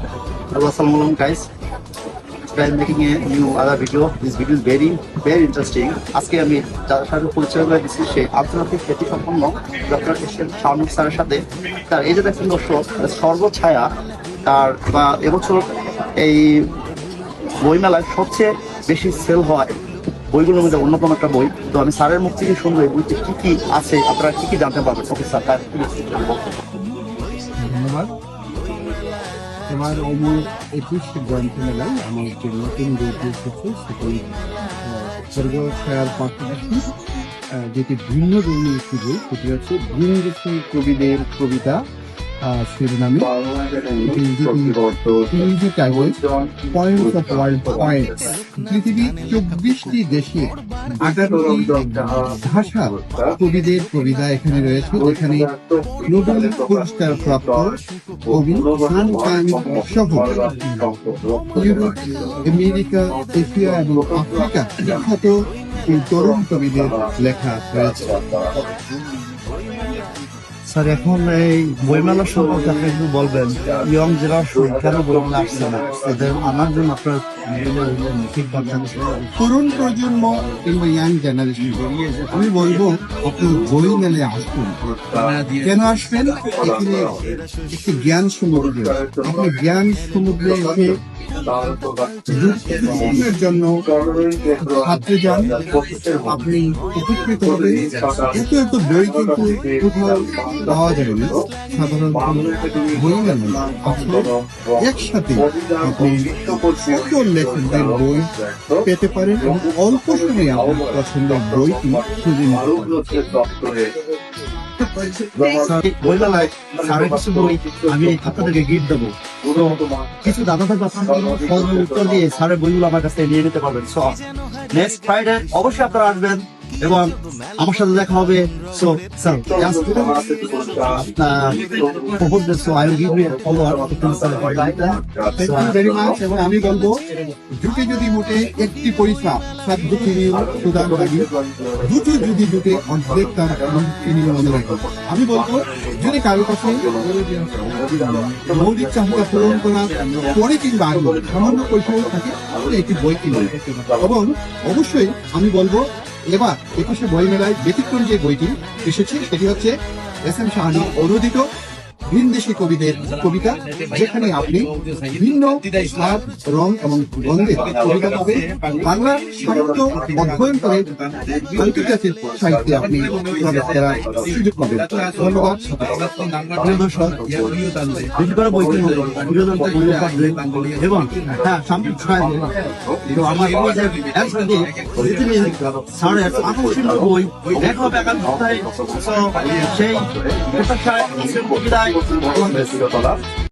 Hello, assalamualaikum guys. Today I'm making a new other video. This video is very interesting. আজকে আমি যার সাথে পরিচয় করে দিচ্ছি সেই আন্তর্জাতিক খ্যাতি সম্পন্ন ডক্টর শাওনুর স্যারের সাথে। তার এই যে দেখছেন দর্শক, সর্বছায়া তার বা এবছর এই বইমেলায় সবচেয়ে বেশি সেল হয় বইগুলোর মধ্যে অন্যতম একটা বই। তো আমি স্যারের মুখ থেকে শুনবো এই বইতে কি কি আছে, আপনারা কি কি জানতে পারবেন। ওকে স্যার, ধন্যবাদ। এবার অমর 21 গ্রন্থমেলায় আমার যে নতুন বইটি এসেছে সেটি সর্বছায়ার পাশাপাশি যেটি ভিন্ন ধর্মী একটি বই, সেটি হচ্ছে ভিনদেশী কবিদের কবিতা শিরোনামে পয়েন্টস অফ ওয়ার্ল্ড পয়েন্টস। পৃথিবীর 24টি দেশে 18টি ভাষার কবিদের কবিতা এখানে রয়েছে। এখানে নোবেল পুরস্কার প্রাপ্ত কবি খান সহ ইউরোপ, আমেরিকা, এশিয়া এবং আফ্রিকা বিখ্যাত তরুণ কবিদের লেখা রয়েছে। স্যার, এখন এই বইমেলার সম্পর্কে আপনি একটু বলবেন, ইয়ং জেনারেশন কেন বইমেলা আসছে না, এদের আনার জন্য আপনার ফিডব্যাক জানতে। তরুণ প্রজন্ম কিংবা ইয়াং জেনারেশন, আমি বলবো আপনি বই মেলে আসবেন। কেন আসবেন? এখানে একটি জ্ঞান সমুদ্র, আপনি জ্ঞান সমুদ্রে এসে জন্য ছাত্রে যান, আপনি উপকৃত হবেন। এত এত বই কিন্তু কোথাও পাওয়া যাবে না। সাধারণত বই মেলে আসলে একসাথে আপনি সকল লেখকদের বই পেতে পারেন এবং অল্প সময়ে আপনার পছন্দের বইটি খুঁজে বইমেলায় স্যারের কিছু বই আমি আপনাদেরকে গিফট দেবো। তো কিছু দাদা থাকবে, আপনার উত্তর দিয়ে স্যারের বইগুলো আমার কাছে নিয়ে নিতে পারবেন। সো নেক্সট ফ্রাইডে অবশ্যই আপনারা আসবেন এবং আমার সাথে দেখা হবে। সো স্যার, এবং আমি বলবো জুটে যদি মোটে একটি পয়সা সাধ্য কিনিও সুদান লাগি, দুটো যদি জুটে অর্ধেক তার কিনিও মনে রাখি। আমি বলবো যদি কারো কাছে মৌলিক চাহিদা পূরণ করার পরে কিংবা আগে সামান্য পয়সাও থাকে, তাহলে একটি বই কিনবে। এবং অবশ্যই আমি বলবো এবার 21শে বই মেলায় ব্যতিক্রম যে বইটি এসেছে সেটি হচ্ছে এস.এম. শাহনী অনুদিত ভিনদেশী কবিদের কবিতা, যেখানে আপনি ভিন্ন স্বাদ, রং এবং গন্ধের কবিতা পাবেন। বাংলা সাহিত্য অধ্যয়ন করে আন্তর্জাতিক সাহিত্যে আপনি প্রবেশ করার সুযোগ পাবেন। ধন্যবাদ। এবং হ্যাঁ, আমার আকর্ষণীয় বই দেখা হবে আগামী সপ্তাহে। সেই